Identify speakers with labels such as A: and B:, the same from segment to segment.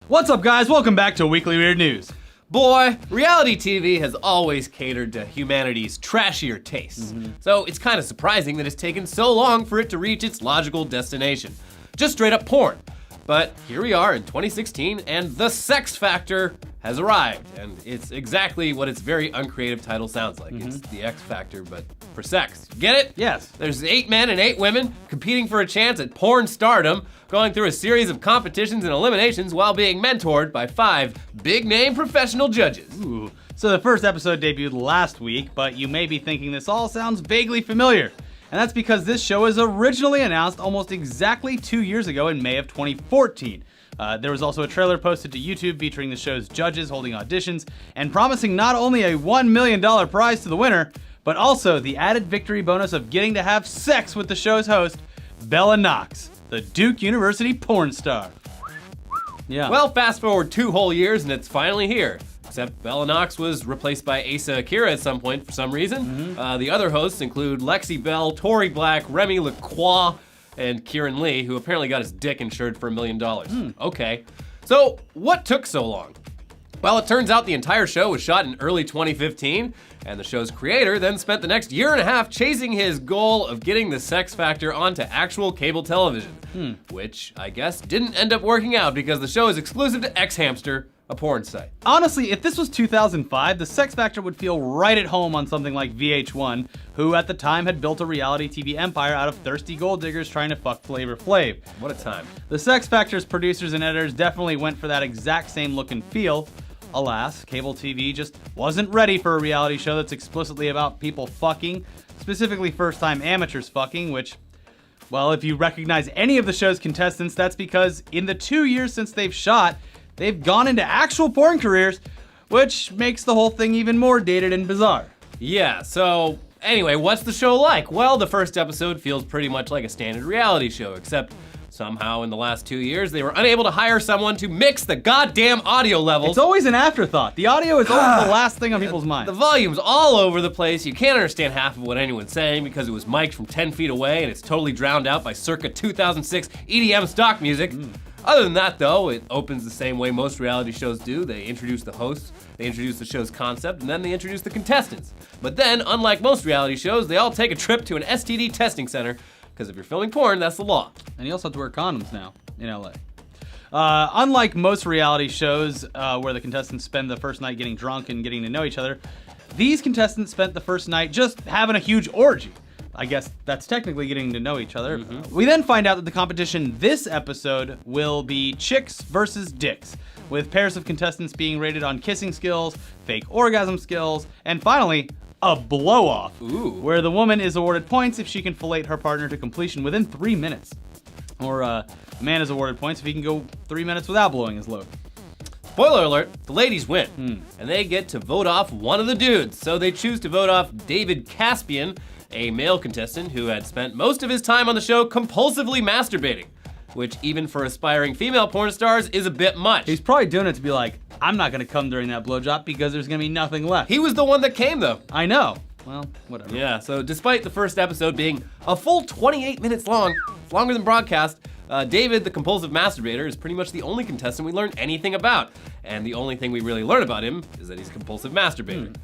A: What's up, guys? Welcome back to Weekly Weird News.
B: Boy, reality TV has always catered to humanity's trashier tastes. So it's kind of surprising that it's taken so long for it to reach its logical destination. Just straight up porn. But here we are in 2016, and the sex factor has arrived. And it's exactly what its very uncreative title sounds like. It's the X Factor, but for sex. Get it?
A: Yes.
B: There's 8 men and 8 women competing for a chance at porn stardom, going through a series of competitions and eliminations while being mentored by 5 big-name professional judges.
A: Ooh. So the first episode debuted last week, but you may be thinking this all sounds vaguely familiar. And that's because this show was originally announced almost exactly 2 years ago in May of 2014. There was also a trailer posted to YouTube featuring the show's judges holding auditions and promising not only a $1 million prize to the winner, but also the added victory bonus of getting to have sex with the show's host, Bella Knox, the Duke University porn star. Yeah.
B: Well, fast forward 2 whole years and it's finally here. Except Bella Knox was replaced by Asa Akira at some point for some reason. The other hosts include Lexi Bell, Tori Black, Remy LaCroix, and Kieran Lee, who apparently got his dick insured for $1 million. Okay, so what took so long? Well, it turns out the entire show was shot in early 2015, and the show's creator then spent the next year and a half chasing his goal of getting the sex factor onto actual cable television, which I guess didn't end up working out because the show is exclusive to X-Hamster, a porn site.
A: Honestly, if this was 2005, the sex factor would feel right at home on something like VH1, who at the time had built a reality TV empire out of thirsty gold diggers trying to fuck Flavor Flav.
B: What a time.
A: The Sex Factor's producers and editors definitely went for that exact same look and feel. Alas, cable TV just wasn't ready for a reality show that's explicitly about people fucking, specifically first-time amateurs fucking, which, well, if you recognize any of the show's contestants, that's because in the 2 years since they've shot, they've gone into actual porn careers, which makes the whole thing even more dated and bizarre.
B: Yeah, so anyway, what's the show like? Well, the first episode feels pretty much like a standard reality show, except somehow in the last 2 years, they were unable to hire someone to mix the goddamn audio levels.
A: It's always an afterthought. The audio is always the last thing on people's minds.
B: The volume's all over the place. You can't understand half of what anyone's saying because it was mic'd from 10 feet away and it's totally drowned out by circa 2006 EDM stock music. Other than that, though, it opens the same way most reality shows do. They introduce the hosts, they introduce the show's concept, and then they introduce the contestants. But then, unlike most reality shows, they all take a trip to an STD testing center, because if you're filming porn, that's the law.
A: And you also have to wear condoms now in LA. Unlike most reality shows where the contestants spend the first night getting drunk and getting to know each other, these contestants spent the first night just having a huge orgy. I guess that's technically getting to know each other. We then find out that the competition this episode will be chicks versus dicks, with pairs of contestants being rated on kissing skills, fake orgasm skills, and finally, a blow-off, where the woman is awarded points if she can fillet her partner to completion within 3 minutes. Or the man is awarded points if he can go 3 minutes without blowing his load.
B: Spoiler alert, the ladies win, and they get to vote off one of the dudes. So they choose to vote off David Caspian, a male contestant who had spent most of his time on the show compulsively masturbating, which even for aspiring female porn stars is a bit much.
A: He's probably doing it to be like, I'm not gonna come during that blowjob because there's gonna be nothing left.
B: He was the one that came though.
A: I know. Well, whatever.
B: Yeah, so despite the first episode being a full 28 minutes long, longer than broadcast, David, the compulsive masturbator, is pretty much the only contestant we learn anything about. And the only thing we really learn about him is that he's a compulsive masturbator.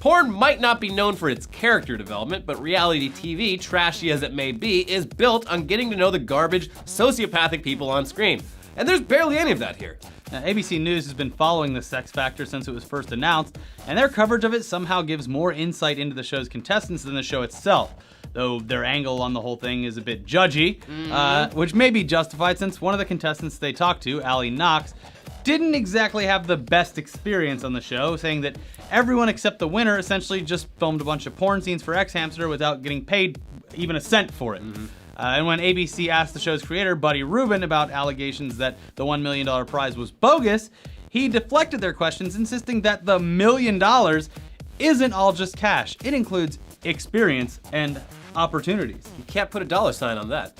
B: Porn might not be known for its character development, but reality TV, trashy as it may be, is built on getting to know the garbage, sociopathic people on screen. And there's barely any of that here.
A: Now, ABC News has been following the Sex Factor since it was first announced, and their coverage of it somehow gives more insight into the show's contestants than the show itself. Though their angle on the whole thing is a bit judgy, which may be justified since one of the contestants they talked to, Allie Knox, didn't exactly have the best experience on the show, saying that everyone except the winner essentially just filmed a bunch of porn scenes for X-Hamster without getting paid even a cent for it. And when ABC asked the show's creator, Buddy Rubin, about allegations that the $1 million prize was bogus, he deflected their questions, insisting that the $1 million isn't all just cash. It includes experience and opportunities.
B: You can't put a dollar sign on that.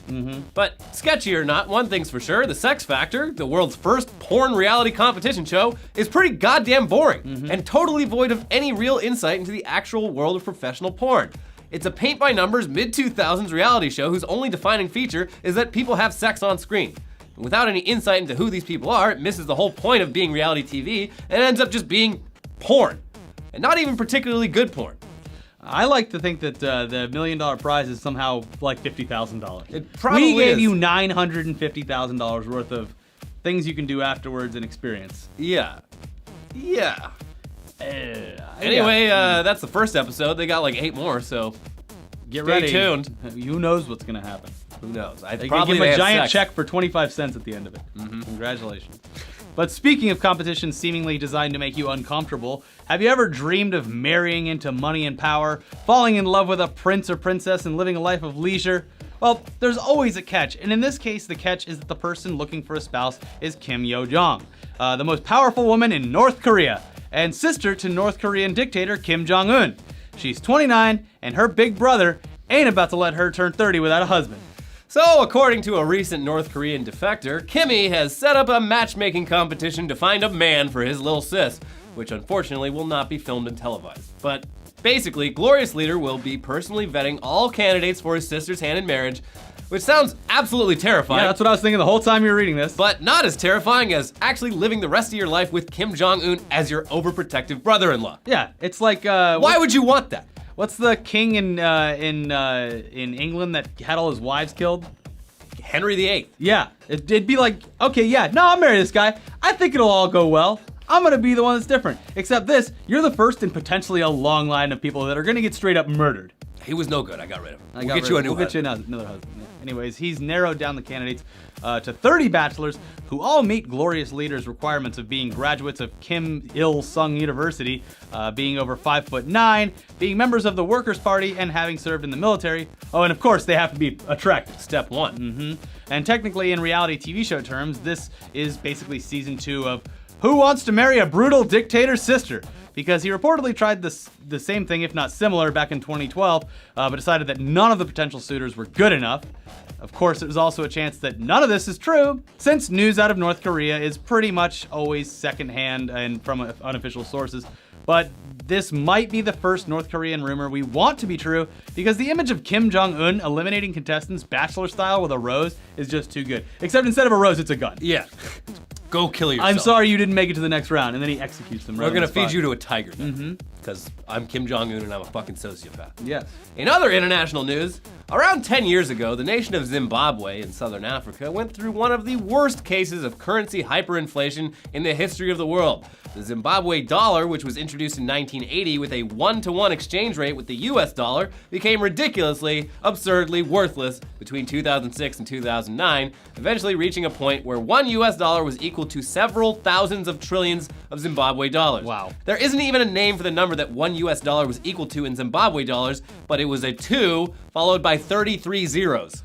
B: But sketchy or not, one thing's for sure, the Sex Factor, the world's first porn reality competition show, is pretty goddamn boring and totally void of any real insight into the actual world of professional porn. It's a paint-by-numbers mid-2000s reality show whose only defining feature is that people have sex on screen. Without any insight into who these people are, it misses the whole point of being reality TV and ends up just being porn. And not even particularly good porn.
A: I like to think that the $1 million prize is somehow like $50,000.
B: It probably
A: We gave
B: is.
A: you $950,000 worth of things you can do afterwards and experience.
B: Yeah.
A: Yeah.
B: Anyway, that's the first episode. They got like 8 more, so
A: Get
B: stay
A: ready.
B: tuned.
A: Who knows what's gonna happen?
B: Who knows?
A: They can
B: probably
A: give him a
B: have
A: giant
B: sex.
A: check for 25 cents at the end of it. Congratulations. But speaking of competitions seemingly designed to make you uncomfortable, have you ever dreamed of marrying into money and power, falling in love with a prince or princess, and living a life of leisure? Well, there's always a catch, and in this case, the catch is that the person looking for a spouse is Kim Yo-jong, the most powerful woman in North Korea, and sister to North Korean dictator Kim Jong-un. She's 29, and her big brother ain't about to let her turn 30 without a husband.
B: So, according to a recent North Korean defector, Kimmy has set up a matchmaking competition to find a man for his little sis, which unfortunately will not be filmed and televised. But basically, Glorious Leader will be personally vetting all candidates for his sister's hand in marriage, which sounds absolutely terrifying.
A: Yeah, that's what I was thinking the whole time you were reading this.
B: But not as terrifying as actually living the rest of your life with Kim Jong-un as your overprotective brother-in-law.
A: Yeah, it's like
B: Why would you want that?
A: what's the king in England that had all his wives killed?
B: Henry VIII.
A: Yeah, it'd be like, okay, yeah, no, I'll marry this guy. I think it'll all go well. I'm gonna be the one that's different. Except this, you're the first in potentially a long line of people that are gonna get straight up murdered.
B: He was no good. I got rid of him.
A: We'll get you another husband. Yeah. Anyways, he's narrowed down the candidates to 30 bachelors who all meet Glorious Leader's requirements of being graduates of Kim Il-sung University, being over 5'9", being members of the Workers' Party, and having served in the military. Oh, and of course, they have to be attractive.
B: Step 1.
A: And technically, in reality TV show terms, this is basically season 2 of Who Wants to Marry a Brutal Dictator's Sister? Because he reportedly tried the same thing, if not similar, back in 2012, but decided that none of the potential suitors were good enough. Of course, there's also a chance that none of this is true, since news out of North Korea is pretty much always secondhand and from unofficial sources. But this might be the first North Korean rumor we want to be true, because the image of Kim Jong-un eliminating contestants bachelor style with a rose is just too good. Except instead of a rose, it's a gun.
B: Yeah. Go kill yourself.
A: I'm sorry you didn't make it to the next round, and then he executes them.
B: We're gonna feed you to a tiger then. Because I'm Kim Jong-un and I'm a fucking sociopath.
A: Yes.
B: In other international news, around 10 years ago, the nation of Zimbabwe in southern Africa went through one of the worst cases of currency hyperinflation in the history of the world. The Zimbabwe dollar, which was introduced in 1980 with a 1-to-1 exchange rate with the US dollar, became ridiculously, absurdly worthless between 2006 and 2009, eventually reaching a point where $1 US was equal to several thousands of trillions of Zimbabwe dollars.
A: Wow.
B: There isn't even a name for the number that $1 US was equal to in Zimbabwe dollars, but it was a 2 followed by 33 zeros.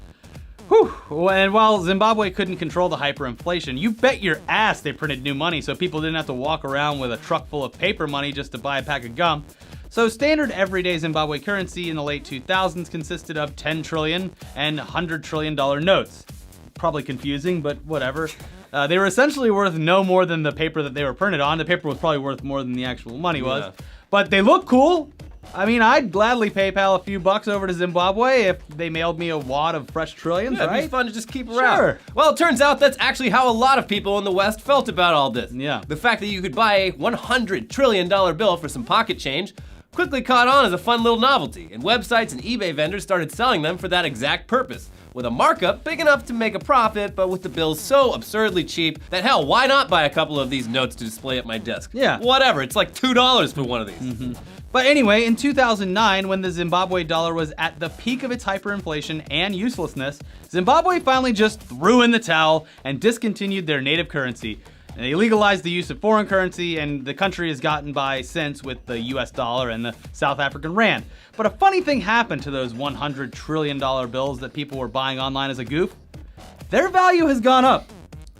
A: Whew. And while Zimbabwe couldn't control the hyperinflation, you bet your ass they printed new money so people didn't have to walk around with a truck full of paper money just to buy a pack of gum. So standard everyday Zimbabwe currency in the late 2000s consisted of 10 trillion and $100 trillion notes. Probably confusing, but whatever. They were essentially worth no more than the paper that they were printed on. The paper was probably worth more than the actual money was.
B: Yeah.
A: But they look cool. I mean, I'd gladly PayPal a few bucks over to Zimbabwe if they mailed me a wad of fresh trillions,
B: Yeah,
A: right?
B: it'd be fun to just keep around.
A: Sure.
B: Well, it turns out that's actually how a lot of people in the West felt about all this.
A: Yeah.
B: The fact that you could buy a $100 trillion bill for some pocket change quickly caught on as a fun little novelty, and websites and eBay vendors started selling them for that exact purpose, with a markup big enough to make a profit, but with the bills so absurdly cheap that hell, why not buy a couple of these notes to display at my desk?
A: Yeah.
B: Whatever, it's like $2 for one of these.
A: But anyway, in 2009, when the Zimbabwe dollar was at the peak of its hyperinflation and uselessness, Zimbabwe finally just threw in the towel and discontinued their native currency. And they legalized the use of foreign currency, and the country has gotten by since with the US dollar and the South African rand. But a funny thing happened to those $100 trillion bills that people were buying online as a goof. Their value has gone up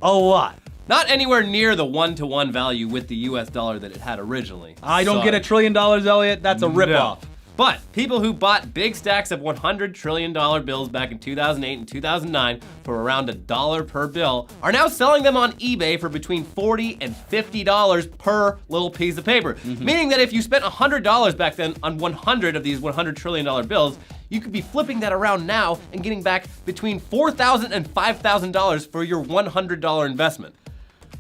A: a lot.
B: Not anywhere near the 1-to-1 value with the US dollar that it had originally.
A: I don't
B: Sorry.
A: get $1 trillion, Elliot. That's a ripoff.
B: But people who bought big stacks of $100 trillion bills back in 2008 and 2009 for around $1 per bill are now selling them on eBay for between $40 and $50 per little piece of paper. Meaning that if you spent $100 back then on 100 of these $100 trillion bills, you could be flipping that around now and getting back between $4,000 and $5,000 for your $100 investment.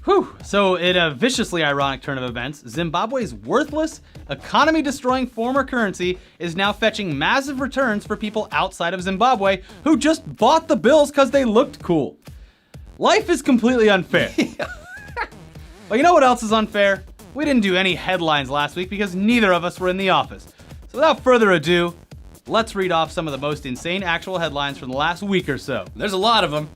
A: Whew. So, in a viciously ironic turn of events, Zimbabwe's worthless, economy-destroying former currency is now fetching massive returns for people outside of Zimbabwe who just bought the bills because they looked cool. Life is completely unfair. But you know what else is unfair? We didn't do any headlines last week because neither of us were in the office. So without further ado, let's read off some of the most insane actual headlines from the last week or so.
B: There's a lot of them.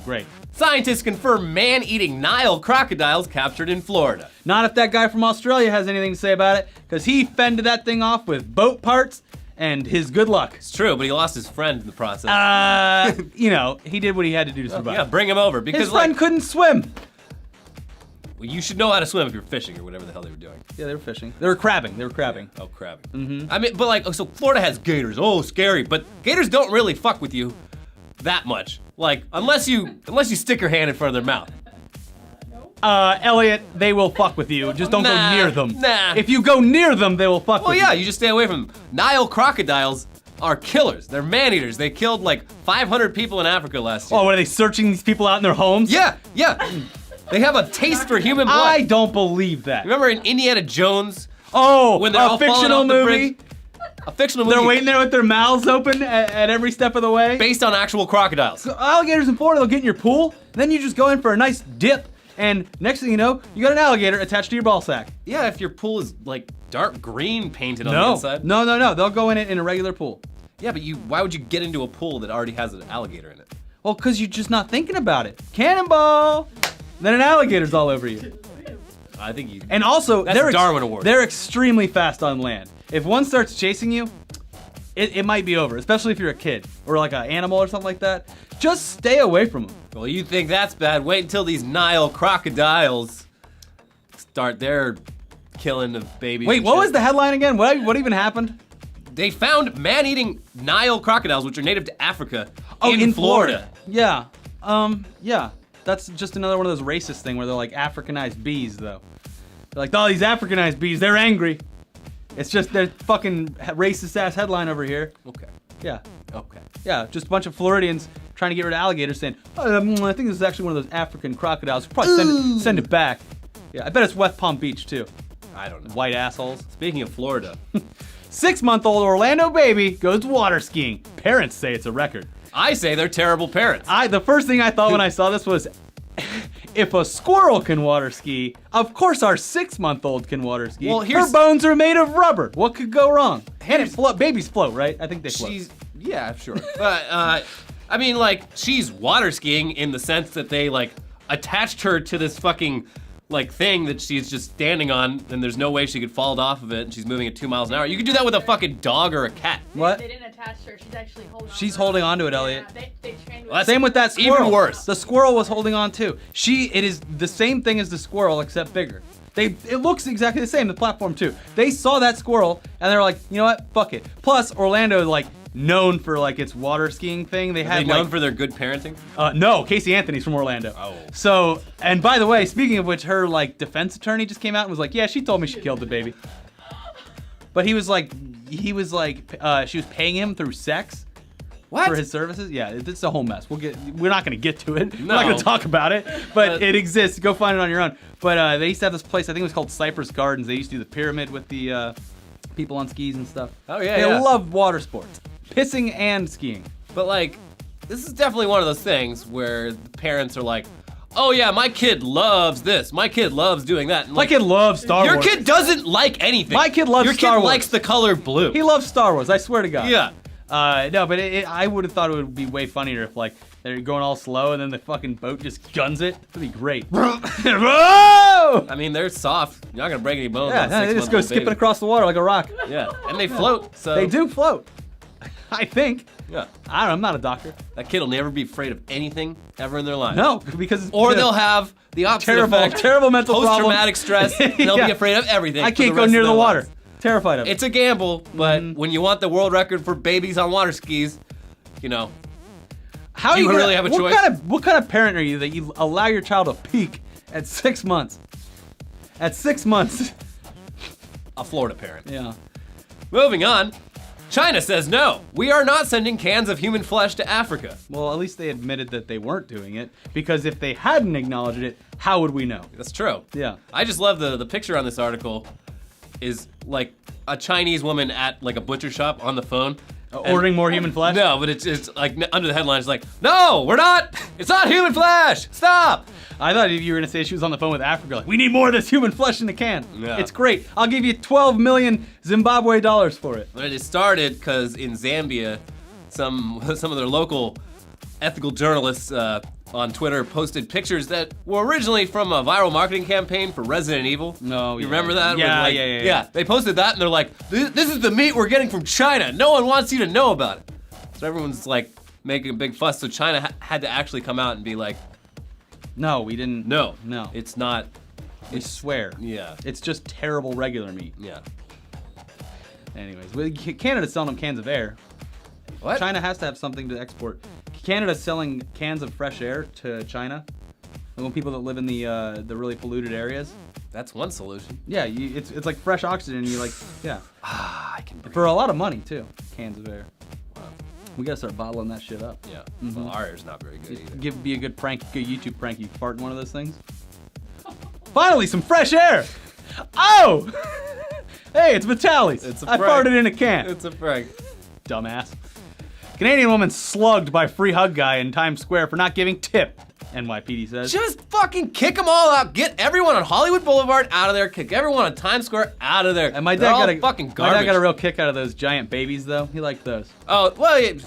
A: Great.
B: Scientists confirm man-eating Nile crocodiles captured in Florida.
A: Not if that guy from Australia has anything to say about it, because he fended that thing off with boat parts and his good luck.
B: It's true, but he lost his friend in the process.
A: You know, he did what he had to do to survive.
B: Yeah, bring him over. Because
A: his friend couldn't swim.
B: Well, you should know how to swim if you're fishing or whatever the hell they were doing.
A: Yeah, they were fishing. They were crabbing.
B: Oh, crabbing. I mean, but like, so Florida has gators. Oh, scary. But gators don't really fuck with you that much. Like, unless you stick your hand in front of their mouth.
A: Elliot, they will fuck with you. Just don't go near them.
B: Nah.
A: If you go near them, they will fuck with you.
B: Well, yeah, you just stay away from them. Nile crocodiles are killers. They're man-eaters. They killed like 500 people in Africa last year.
A: Oh, are they searching these people out in their homes?
B: Yeah. They have a taste for human blood.
A: I don't believe that.
B: Remember in Indiana Jones?
A: Oh,
B: when they're
A: a
B: all falling
A: fictional
B: off the
A: movie?
B: bridge? A fictional movie.
A: They're waiting there with their mouths open at every step of the way.
B: Based on actual crocodiles.
A: So alligators in Florida, they'll get in your pool, then you just go in for a nice dip, and next thing you know, you got an alligator attached to your ball sack.
B: Yeah, if your pool is like dark green painted on the inside.
A: No. They'll go in it in a regular pool.
B: Yeah, but why would you get into a pool that already has an alligator in it?
A: Well, because you're just not thinking about it. Cannonball! Then an alligator's all over you.
B: I think you.
A: And also,
B: that's a Darwin Award.
A: They're extremely fast on land. If one starts chasing you, it might be over, especially if you're a kid or like an animal or something like that. Just stay away from them.
B: Well, you think that's bad. Wait until these Nile crocodiles start their killing of babies.
A: Wait, what was the headline again? What even happened?
B: They found man-eating Nile crocodiles, which are native to Africa,
A: in
B: Florida.
A: Yeah. Yeah. That's just another one of those racist thing where they're like Africanized bees, though. They're like, oh, these Africanized bees, they're angry. It's just their fucking racist-ass headline over here.
B: Okay.
A: Yeah.
B: Okay.
A: Yeah, just a bunch of Floridians trying to get rid of alligators saying, oh, I think this is actually one of those African crocodiles. Probably send it back. Yeah, I bet it's West Palm Beach, too.
B: I don't know.
A: White assholes.
B: Speaking of Florida.
A: 6-month-old Orlando baby goes water skiing. Parents say it's a record.
B: I say they're terrible parents.
A: The first thing I thought when I saw this was, if a squirrel can water ski, of course our 6-month-old can water ski.
B: Well,
A: her bones are made of rubber. What could go wrong? And babies float, right? I think they float.
B: Yeah, sure. But I mean, like, she's water skiing in the sense that they like attached her to this fucking like thing that she's just standing on, and there's no way she could fall off of it, and she's moving at 2 miles an hour. You could do that with a fucking dog or a cat.
A: What?
C: They didn't attach her. She's actually holding on.
A: She's holding on to it, Elliot.
C: Yeah, they trained
B: Well,
A: Same with that squirrel.
B: Even worse.
A: The squirrel was holding on too. It is the same thing as the squirrel except bigger. It looks exactly the same, the platform too. They saw that squirrel and they're like, you know what? Fuck it. Plus, Orlando like known for like its water skiing thing. They had
B: known for their good parenting?
A: No, Casey Anthony's from Orlando.
B: Oh.
A: So, and by the way, speaking of which, her like defense attorney just came out and was like, yeah, she told me she killed the baby. But she was paying him through sex.
B: What?
A: For his services? Yeah, it's a whole mess. We're not gonna get to it.
B: No.
A: We're not gonna talk about it, but it exists. Go find it on your own. But they used to have this place, I think it was called Cypress Gardens. They used to do the pyramid with the people on skis and stuff.
B: Oh, yeah,
A: They
B: yeah.
A: love water sports. Pissing and skiing.
B: But like, this is definitely one of those things where the parents are like, oh yeah, my kid loves this. My kid loves doing that. And
A: My kid loves Star
B: your
A: Wars.
B: kid doesn't like anything.
A: My kid loves
B: Your
A: Star
B: kid
A: Wars.
B: likes the color blue.
A: He loves Star Wars, I swear to God.
B: Yeah.
A: No, but I would have thought it would be way funnier if like they're going all slow and then the fucking boat just guns it. That'd be great. Bro!
B: I mean, they're soft. You're not gonna break any bones.
A: Yeah,
B: on a
A: they just go
B: 6-month-old
A: skipping
B: baby.
A: across the water like a rock.
B: Yeah, and they float. So
A: They do float. I think.
B: Yeah.
A: I don't know, I'm not a doctor.
B: That kid will never be afraid of anything ever in their life.
A: No, because it's
B: Or they'll have the opposite effect.
A: terrible mental problem.
B: Post-traumatic stress. They'll
A: Yeah.
B: be afraid of everything.
A: I
B: for
A: can't
B: the
A: go
B: rest
A: near
B: of
A: the
B: their
A: water.
B: lives.
A: Terrified of it.
B: It's a gamble, but when you want the world record for babies on water skis, you know,
A: How
B: do you really have a choice?
A: What kind of parent are you that you allow your child to peak at 6 months? At 6 months.
B: a Florida parent.
A: Yeah.
B: Moving on. China says no. We are not sending cans of human flesh to Africa.
A: Well, at least they admitted that they weren't doing it, because if they hadn't acknowledged it, how would we know?
B: That's true.
A: Yeah.
B: I just love the picture on this article is like a Chinese woman at like a butcher shop on the phone.
A: Ordering more human flesh?
B: No, but it's like under the headline, it's like, no, we're not. It's not human flesh. Stop.
A: I thought you were gonna say she was on the phone with Africa, like, we need more of this human flesh in the can.
B: Yeah.
A: It's great. I'll give you 12 million Zimbabwe dollars for it.
B: But it started because in Zambia, some of their local ethical journalists on Twitter posted pictures that were originally from a viral marketing campaign for Resident Evil.
A: No,
B: You
A: yeah.
B: remember that?
A: Yeah,
B: With,
A: yeah.
B: They posted that and they're like, this is the meat we're getting from China. No one wants you to know about it. So everyone's like making a big fuss. So China had to actually come out and be like,
A: No, we didn't.
B: no,
A: No.
B: it's not.
A: We swear.
B: Yeah,
A: It's just terrible regular meat.
B: yeah.
A: Anyways, Canada's selling them cans of air.
B: What?
A: China has to have something to export. Canada's selling cans of fresh air to China. When people that live in the really polluted areas.
B: That's one solution.
A: Yeah, it's like fresh oxygen. You like, yeah,
B: I can breathe.
A: for a lot of money too. Cans of air. We gotta start bottling that shit up.
B: Yeah. Well, our air's not very good either.
A: Be a good prank, good YouTube prank. You fart in one of those things. Finally, some fresh air. Oh, hey, it's Vitalis.
B: It's a
A: I
B: prank.
A: farted in a can.
B: It's a prank.
A: Dumbass. Canadian woman slugged by free hug guy in Times Square for not giving tip. NYPD says.
B: Just fucking kick them all out. Get everyone on Hollywood Boulevard out of there. Kick everyone on Times Square out of there.
A: And my
B: They're
A: dad
B: all
A: got a
B: fucking
A: My
B: garbage.
A: dad got a real kick out of those giant babies, though. He liked those.
B: Oh well, yeah,
A: Leave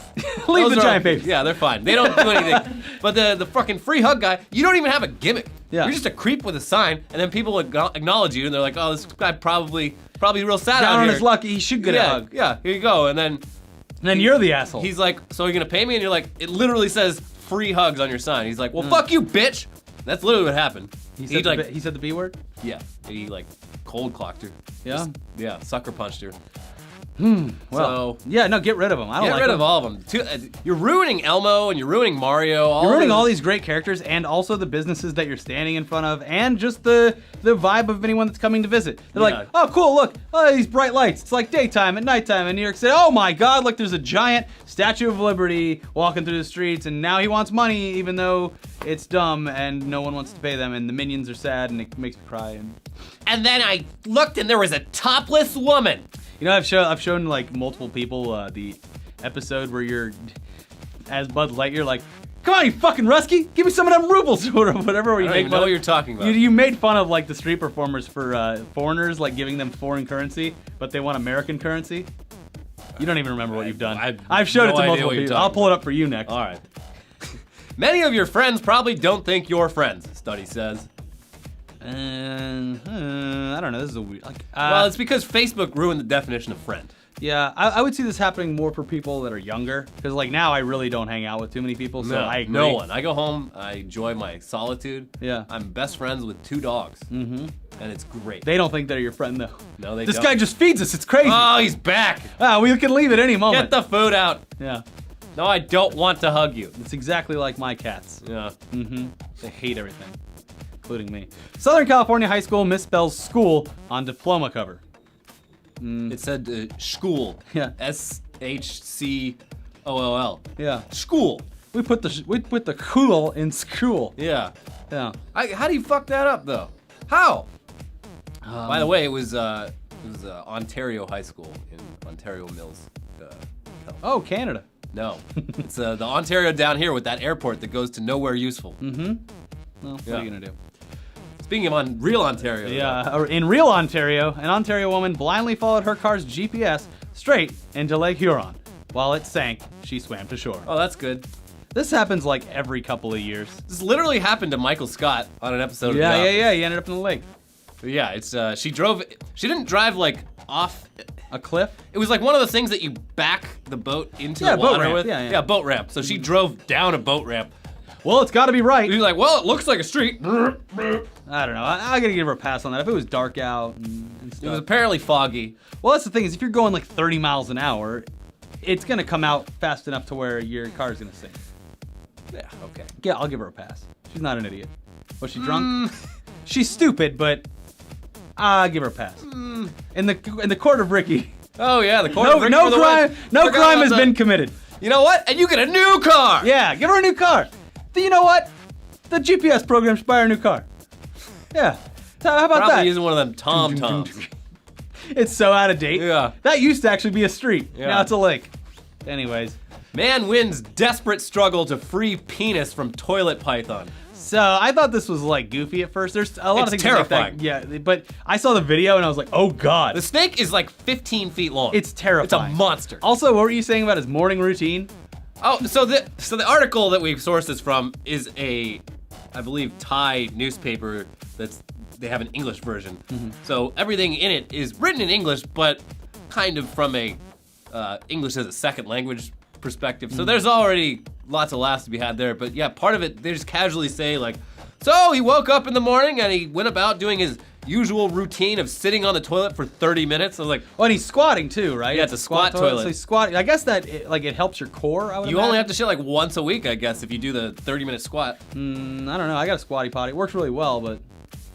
B: those
A: the
B: are-
A: giant babies.
B: Yeah, they're fine. They don't do anything. But the fucking free hug guy, you don't even have a gimmick.
A: Yeah.
B: You're just a creep with a sign, and then people acknowledge you, and they're like, oh, this guy probably real sad
A: Down
B: out
A: on
B: here.
A: his luck, he should get
B: yeah,
A: a hug.
B: Yeah, here you go. And then
A: And then you're the asshole.
B: he's like, so you're gonna pay me? And you're like, it literally says free hugs on your sign. He's like, well, fuck you, bitch. That's literally what happened.
A: he said, he said the B word?
B: Yeah, he like cold clocked her.
A: Yeah?
B: Just- yeah, sucker punched her.
A: Well,
B: So
A: yeah, no, get rid of him. I don't
B: get
A: like
B: rid
A: him.
B: of all of them. You're ruining Elmo and you're ruining Mario.
A: You're ruining all these great characters and also the businesses that you're standing in front of and just the vibe of anyone that's coming to visit. They're
B: Yeah.
A: like, oh, cool, look, oh, these bright lights. It's like daytime and nighttime in New York City. Oh my God, look, there's a giant Statue of Liberty walking through the streets, and now he wants money even though it's dumb and no one wants to pay them, and the minions are sad and it makes me cry.
B: And then I looked and there was a topless woman.
A: You know, I've shown like multiple people the episode where you're as Bud Lightyear, like, come on, you fucking Rusky, give me some of them rubles or whatever. Where you
B: I don't
A: make
B: even know
A: fun
B: what
A: of-
B: you're talking about.
A: You made fun of like the street performers for foreigners, like giving them foreign currency, but they want American currency. You don't even remember what you've done. I've showed
B: no
A: it to
B: idea
A: multiple
B: what you're
A: people.
B: talking
A: I'll pull it up for you next.
B: All right. Many of your friends probably don't think you're friends, study says.
A: I don't know. This is a weird. Like,
B: Well, it's because Facebook ruined the definition of friend.
A: yeah, I would see this happening more for people that are younger, because like now I really don't hang out with too many people, so I agree.
B: No one. I go home, I enjoy my solitude.
A: Yeah.
B: I'm best friends with 2 dogs. Mm-hmm. And it's great.
A: They don't think they're your friend though.
B: No, they
A: This
B: don't.
A: guy just feeds us. It's crazy.
B: Oh, he's back.
A: We can leave at any moment.
B: Get the food out.
A: Yeah,
B: No, I don't want to hug you.
A: it's exactly like my cats.
B: Yeah.
A: They hate everything, including me. Southern California high school misspells school on diploma cover.
B: It said school.
A: Yeah.
B: SHCOOL.
A: Yeah,
B: School.
A: we put the cool in school.
B: Yeah.
A: Yeah.
B: How do you fuck that up though? How? By the way, it was Ontario High School in Ontario Mills.
A: Oh, Canada.
B: No, it's the Ontario down here with that airport that goes to nowhere useful.
A: Well, what
B: Yeah.
A: are you gonna do?
B: Speaking of real Ontario,
A: In real Ontario, an Ontario woman blindly followed her car's GPS straight into Lake Huron. While it sank, she swam to shore.
B: Oh, that's good.
A: This happens like every couple of years.
B: This literally happened to Michael Scott on an episode of
A: Yeah,
B: The
A: yeah,
B: Office.
A: yeah. He ended up in the lake.
B: Yeah, it's she didn't drive like off.
A: A cliff?
B: It was like one of those things that you back the boat into
A: Yeah,
B: the
A: boat
B: water
A: ramp.
B: with.
A: Yeah.
B: Boat ramp. So she drove down a boat ramp.
A: Well, it's got to be right.
B: He's like, well, it looks like a street.
A: I don't know. I gotta give her a pass on that. If it was dark out and
B: It was
A: stuff.
B: apparently foggy.
A: Well, that's the thing is if you're going like 30 miles an hour, it's gonna come out fast enough to where your car's gonna sink.
B: Yeah, okay.
A: Yeah, I'll give her a pass. She's not an idiot. Was she drunk? She's stupid, but I'll give her a pass. In the court of Ricky,
B: Oh yeah, the
A: No crime has been committed.
B: You know what? And you get a new car.
A: Yeah, give her a new car. You know what? The GPS program should buy her a new car. Yeah. So how about
B: Probably
A: that?
B: using one of them Tom Toms.
A: It's so out of date.
B: Yeah.
A: That used to actually be a street.
B: Yeah.
A: Now it's a lake. Anyways.
B: Man wins desperate struggle to free penis from toilet python.
A: So I thought this was like goofy at first. There's a lot of
B: It's
A: things
B: terrifying.
A: like that. Yeah, but I saw the video and I was like, oh god.
B: The snake is like 15 feet long.
A: It's terrifying.
B: It's a monster.
A: Also, what were you saying about his morning routine?
B: Oh, so the article that we've sourced this from is a, I believe, Thai newspaper they have an English version.
A: Mm-hmm.
B: So everything in it is written in English, but kind of from a English as a second language perspective. So there's already lots of laughs to be had there. But yeah, part of it, they just casually say like, so he woke up in the morning and he went about doing his usual routine of sitting on the toilet for 30 minutes. I was like,
A: Oh, and he's squatting too, right?
B: Yeah, it's a squat toilet.
A: So he's squatting. I guess that it helps your core. I would
B: you only
A: imagine.
B: have to shit like once a week, I guess, if you do the 30-minute squat.
A: I don't know. I got a squatty potty. It works really well, but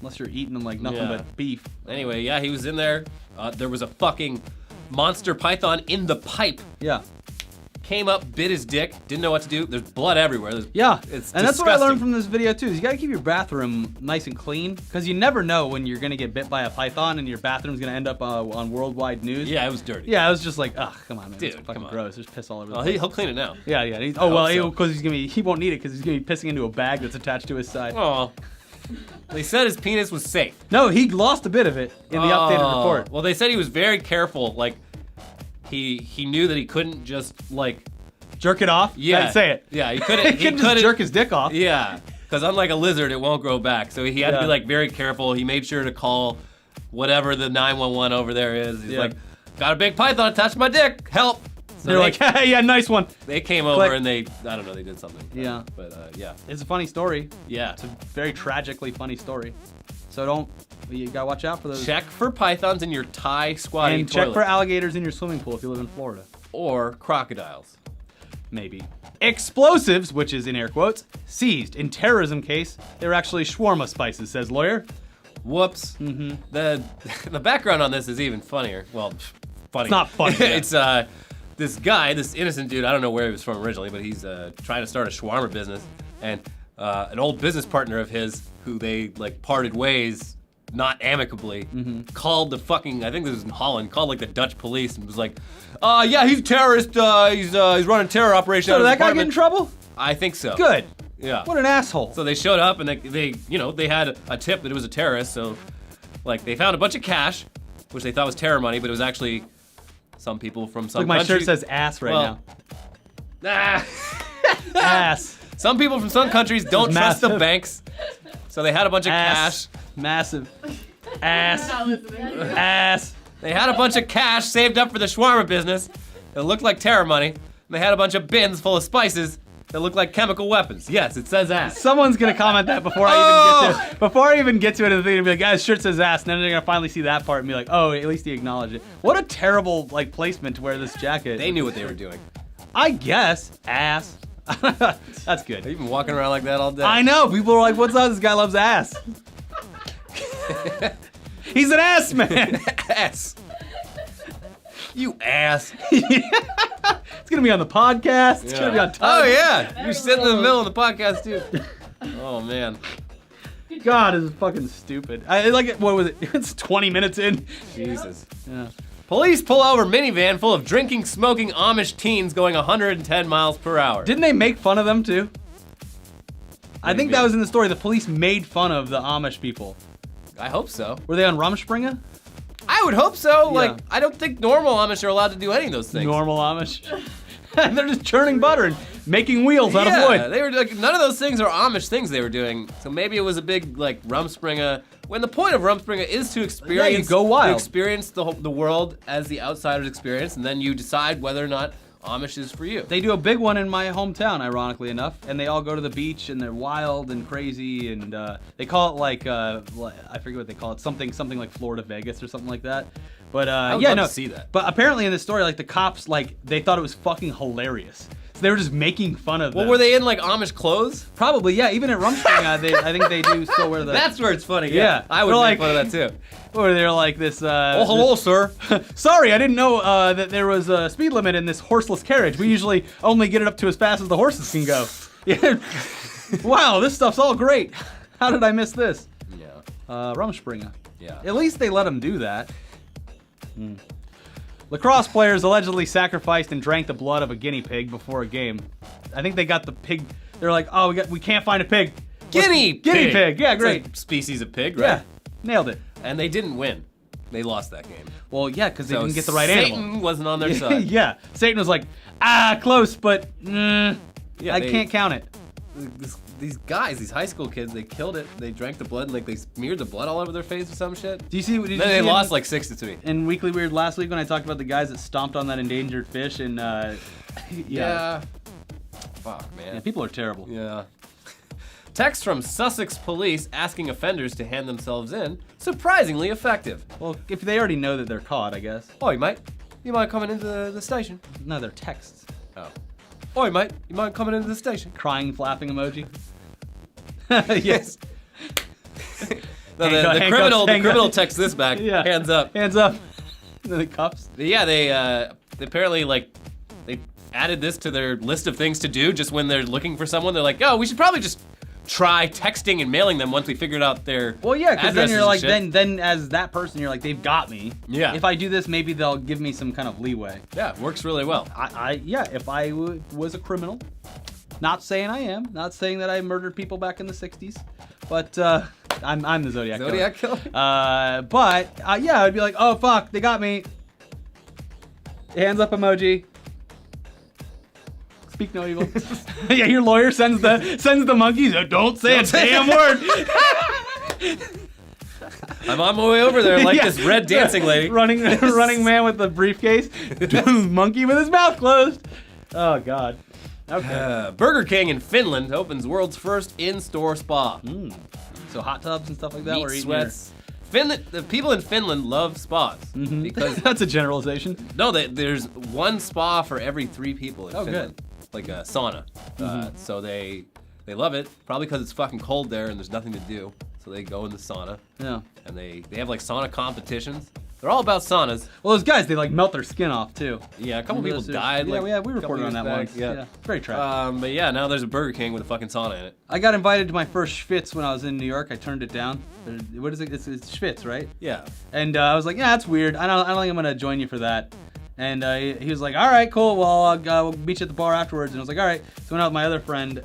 A: unless you're eating them like nothing
B: Yeah.
A: but beef.
B: Anyway, yeah, he was in there. There was a fucking monster python in the pipe.
A: Yeah.
B: Came up, bit his dick, didn't know what to do. There's blood everywhere.
A: Yeah,
B: It's
A: and that's what I
B: disgusting.
A: learned from this video too. Is you gotta keep your bathroom nice and clean because you never know when you're gonna get bit by a python and your bathroom's gonna end up on worldwide news.
B: Yeah, it was dirty.
A: Yeah, I was just like, ugh, come on, man,
B: Dude,
A: it's fucking
B: come on.
A: gross. There's piss all over.
B: Well,
A: the place.
B: he'll clean it now.
A: Yeah.
B: hope
A: Because
B: so.
A: he won't need it because he's gonna be pissing into a bag that's attached to his side.
B: Oh. They said his penis was safe.
A: No, he lost a bit of it in the updated report.
B: Well, they said he was very careful. Like, he knew that he couldn't just like.
A: Jerk it off.
B: Yeah.
A: Say it.
B: Yeah, he
A: He
B: couldn't.
A: couldn't just jerk his dick off.
B: Yeah, because unlike a lizard, it won't grow back. So he had to
A: Yeah.
B: be like very careful. He made sure to call whatever the 911 over there is. He's
A: Yeah.
B: like, got a big python attached to my dick. Help. So
A: They're like, hey, yeah, nice one.
B: they came over
A: Click.
B: and they, I don't know, they did something.
A: Yeah.
B: But yeah.
A: It's a funny story.
B: Yeah.
A: It's a very tragically funny story. So you gotta watch out for those.
B: Check for pythons in your Thai squatty
A: and
B: toilet.
A: check for alligators in your swimming pool if you live in Florida.
B: or crocodiles.
A: Maybe. Explosives, which is in air quotes, seized in terrorism case. They were actually shawarma spices, says lawyer.
B: Whoops. Mm-hmm. The background on this is even funnier. Well, funny.
A: It's not funny, yeah.
B: It's this guy, this innocent dude. I don't know where he was from originally, but he's trying to start a shawarma business, and an old business partner of his, who they like parted ways, not amicably, called the fucking, I think this was in Holland, called like the Dutch police and was like, yeah, he's a terrorist. He's running a terror operation.
A: So
B: out
A: did
B: of his
A: that guy get in
B: apartment."
A: trouble?
B: I think so.
A: Good.
B: Yeah.
A: What an asshole.
B: So they showed up and they had a tip that it was a terrorist. So, like, they found a bunch of cash, which they thought was terror money, but it was actually some people from some
A: Look, my
B: country.
A: shirt says ass right
B: Well,
A: now. Ass.
B: Some people from some countries don't trust the
A: massive.
B: banks, so they had a bunch of
A: Ass.
B: cash.
A: Massive. Ass.
C: Not listening.
A: Ass.
B: They had a bunch of cash saved up for the shawarma business. It looked like terror money. And they had a bunch of bins full of spices that looked like chemical weapons. Yes, it says ass.
A: Someone's gonna comment that before I even get to it. Before I even get to it, and they're gonna be like, "Guys, shirt says ass," and then they're gonna finally see that part and be like, "Oh, at least he acknowledged it." What a terrible like placement to wear this jacket.
B: They knew what they were doing.
A: I guess ass. That's good.
B: They've been walking around like that all day.
A: I know. People are like, "What's up? This guy loves ass." He's an ass man.
B: Ass. You ass.
A: It's gonna be on the podcast. It's gonna be on
B: Oh
A: time.
B: yeah, you're sitting in the middle of the podcast too. Oh man.
A: God, this is fucking stupid. I like it. What was it? It's 20 minutes in.
B: Jesus.
A: Yeah.
B: Police pull over minivan full of drinking, smoking Amish teens going 110 miles per hour.
A: Didn't they make fun of them too? I think
B: Maybe.
A: that was in the story. The police made fun of the Amish people.
B: I hope so.
A: Were they on Rumspringa?
B: I would hope so.
A: Yeah.
B: Like, I don't think normal Amish are allowed to do any of those things.
A: Normal Amish. They're just churning butter and making wheels out of wood.
B: They were like, none of those things are Amish things they were doing. So maybe it was a big like Rumspringa. When the point of Rumspringa is to experience,
A: go wild.
B: to experience the world as the outsider's experience, and then you decide whether or not Amish is for you.
A: They do a big one in my hometown, ironically enough, and they all go to the beach and they're wild and crazy, and they call it like I forget what they call it, something like Florida Vegas or something like that. But
B: would
A: yeah,
B: love
A: no.
B: to see that.
A: But apparently in this story, like the cops, like they thought it was fucking hilarious. So they were just making fun of them.
B: Well, were they in like Amish clothes?
A: Probably, yeah. Even at Rumspringa, I think they do still wear the.
B: That's where it's funny.
A: Yeah.
B: I would
A: They're
B: make
A: like-
B: fun of that too.
A: Or they're like this.
B: Oh, hello, sir.
A: Sorry, I didn't know that there was a speed limit in this horseless carriage. We usually only get it up to as fast as the horses can go. Yeah. Wow, this stuff's all great. How did I miss this?
B: Yeah.
A: Rumspringa.
B: Yeah.
A: At least they let them do that. Lacrosse players allegedly sacrificed and drank the blood of a guinea pig before a game. I think they got the pig. They're like, oh, we can't find a pig.
B: Guinea
A: pig. Yeah,
B: It's
A: great.
B: a species of pig, right?
A: Yeah, nailed it.
B: And they didn't win. They lost that game.
A: Well, yeah, because they
B: So
A: didn't get the right
B: Satan
A: animal.
B: wasn't on their side.
A: Yeah, Satan was like, close, but
B: Yeah,
A: I
B: they-
A: can't count it.
B: These guys, these high school kids, they killed it. They drank the blood and like they smeared the blood all over their face or some shit.
A: Do you see? Did you
B: Then they
A: see
B: lost like 6-3.
A: in Weekly Weird last week when I talked about the guys that stomped on that endangered fish and
B: Yeah. Fuck, man.
A: Yeah, people are terrible.
B: Yeah. Text from Sussex police asking offenders to hand themselves in. Surprisingly effective.
A: Well, if they already know that they're caught, I guess.
B: Oi, mate. You mind coming into the station?
A: No, they're texts.
B: Oh. Oi, mate. You mind coming into the station?
A: Crying, flapping emoji. Yes.
B: No, the
A: Handcuffs,
B: criminal
A: handcuffs.
B: texts this back.
A: Yeah.
B: Hands up.
A: Hands up. And then the cuffs.
B: Yeah, they apparently they added this to their list of things to do just when they're looking for someone. They're like, oh, we should probably just try texting and mailing them once we figured out their
A: Well, yeah, because then
B: addresses
A: you're
B: and
A: like,
B: shit.
A: then as that person, you're like, they've got me.
B: Yeah.
A: If I do this, maybe they'll give me some kind of leeway.
B: Yeah, it works really well.
A: Yeah, if I was a criminal, not saying I am, not saying that I murdered people back in the 60s, but I'm the Zodiac Killer.
B: Zodiac Killer?
A: Yeah, I'd be like, oh, fuck, they got me. Hands up emoji. Speak no evil. Yeah, your lawyer sends the monkeys. Don't say a damn word.
B: I'm on my way over there like
A: Yeah.
B: this red dancing lady.
A: running man with the briefcase. Monkey with his mouth closed. Oh God. Okay.
B: Burger King in Finland opens world's first in-store spa.
A: So hot tubs and stuff like that.
B: Meat
A: We're eating
B: sweats. Finland, the people in Finland love spas because
A: That's a generalization.
B: no, there's one spa for every 3 people in
A: Oh,
B: Finland. Like a sauna. So they love it, probably because it's fucking cold there and there's nothing to do. So they go in the sauna
A: Yeah.
B: and they have like sauna competitions. They're all about saunas.
A: Well, those guys, they like melt their skin off too.
B: Yeah, a couple people
A: Remember those?
B: died.
A: Yeah,
B: like,
A: we
B: a couple
A: reported on
B: years
A: that
B: back.
A: once.
B: Yeah.
A: Very tragic.
B: But yeah, now there's a Burger King with a fucking sauna in it.
A: I got invited to my first Schwitz when I was in New York. I turned it down. What is it? It's Schwitz, right?
B: Yeah.
A: And I was like, yeah, that's weird. I don't think I'm gonna join you for that. And he was like, all right, cool. Well, we'll meet you at the bar afterwards. And I was like, all right. So I went out with my other friend,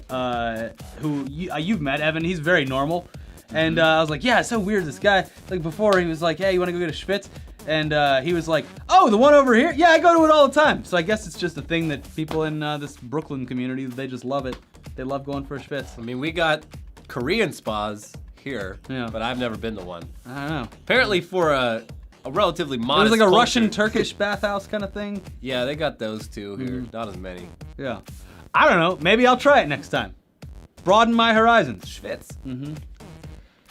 A: who you've met, Evan. He's very normal. And I was like, yeah, it's so weird. This guy, like before, he was like, hey, you want to go get a Schwitz? And he was like, oh, the one over here? Yeah, I go to it all the time. So I guess it's just a thing that people in this Brooklyn community, they just love it. They love going for a Schwitz.
B: I mean, we got Korean spas here,
A: Yeah.
B: but I've never been to one.
A: I don't know.
B: Apparently for a relatively
A: It was
B: modest
A: like a
B: culture-
A: Russian-Turkish bathhouse kind of thing.
B: Yeah, they got those too here. Not as many.
A: Yeah. I don't know. Maybe I'll try it next time. Broaden my horizons.
B: Schwitz.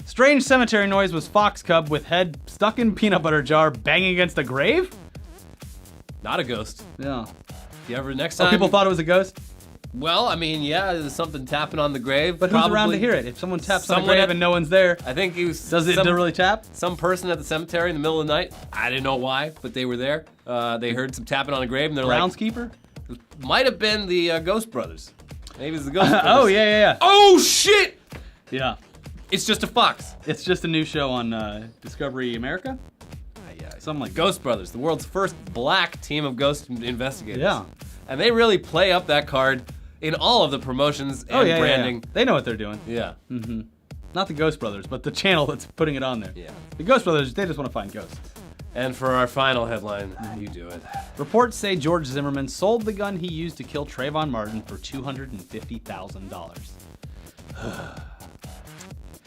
A: Strange cemetery noise was fox cub with head stuck in peanut butter jar banging against a grave?
B: Not a ghost.
A: Yeah.
B: You ever next
A: So
B: time?
A: people thought it was a ghost?
B: Well, I mean, yeah, there's something tapping on the grave.
A: But who's around to
B: probably.
A: hear it? If someone taps on a
B: Someone
A: grave
B: at-
A: and no one's there,
B: I think he was.
A: does it really tap?
B: Some person at the cemetery in the middle of the night. I didn't know why, but they were there. They heard some tapping on a grave, and they're
A: Groundskeeper?
B: like, might have been the Ghost Brothers. Maybe it's the Ghost Brothers.
A: Oh, yeah.
B: Oh shit!
A: Yeah.
B: It's just a fox.
A: It's just a new show on Discovery America?
B: Yeah,
A: Something like that.
B: Ghost Brothers, the world's first black team of ghost investigators.
A: Yeah.
B: And they really play up that card in all of the promotions and
A: Oh, yeah,
B: branding.
A: yeah. They know what they're doing.
B: Yeah.
A: Not the Ghost Brothers, but the channel that's putting it on there.
B: Yeah.
A: The Ghost Brothers, they just want to find ghosts.
B: And for our final headline, you do it.
A: Reports say George Zimmerman sold the gun he used to kill Trayvon Martin for $250,000.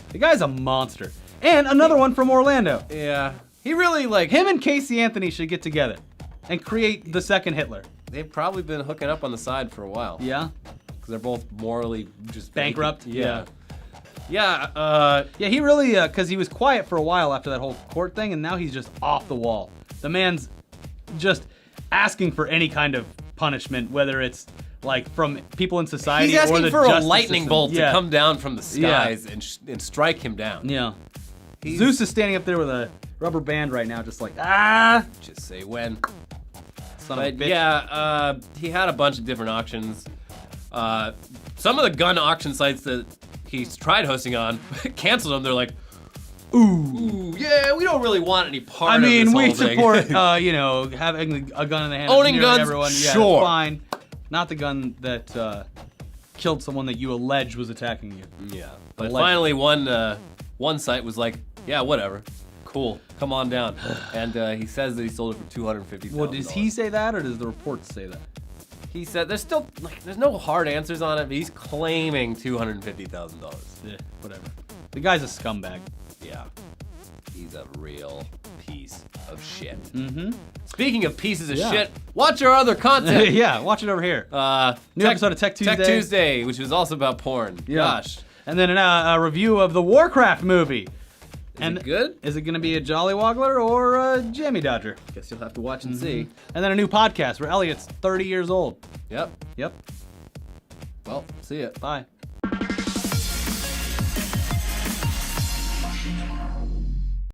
A: The guy's a monster. And another one from Orlando.
B: Yeah. He really, like,
A: Him and Casey Anthony should get together and create the second Hitler.
B: they've probably been hooking up on the side for a while.
A: Yeah?
B: Because they're both morally just
A: Bankrupt?
B: vacant. Yeah.
A: Yeah, he really, because he was quiet for a while after that whole court thing, and now he's just off the wall. The man's just asking for any kind of punishment, whether it's like from people in society.
B: He's
A: or
B: asking
A: the
B: for a
A: justice
B: lightning
A: system.
B: bolt
A: Yeah.
B: to come down from the skies and strike him down.
A: Yeah. Zeus is standing up there with a rubber band right now, just like,
B: Just say when.
A: son of a
B: But
A: bitch.
B: yeah, he had a bunch of different auctions. Some of the gun auction sites that he's tried hosting on canceled them. They're like, ooh, yeah, we don't really want any part
A: I
B: of this
A: mean, we
B: whole thing."
A: support, having a gun in the hand
B: Owning
A: of nearly
B: guns,
A: everyone. Yeah,
B: sure.
A: it's fine. Not the gun that killed someone that you allege was attacking you.
B: Yeah. But
A: Allegedly.
B: finally, one site was like, yeah, whatever. Cool. Come on down. And he says that he sold it for $250,000.
A: Well, does he say that, or does the reports say that?
B: He said there's still there's no hard answers on it, but he's claiming $250,000.
A: Yeah, whatever. The guy's a scumbag.
B: Yeah. He's a real piece of shit.
A: Mm-hmm.
B: Speaking of pieces of
A: Yeah.
B: shit, watch our other content.
A: Yeah, watch it over here. New episode of Tech Tuesday.
B: Tech Tuesday, which was also about porn.
A: Yeah.
B: Gosh.
A: And then a review of the Warcraft movie.
B: Is it good?
A: Is it going to be a Jolly Woggler or a Jammy Dodger?
B: Guess you'll have to watch and see.
A: And then a new podcast where Elliot's 30 years old.
B: Yep.
A: Yep.
B: Well, see ya.
A: Bye.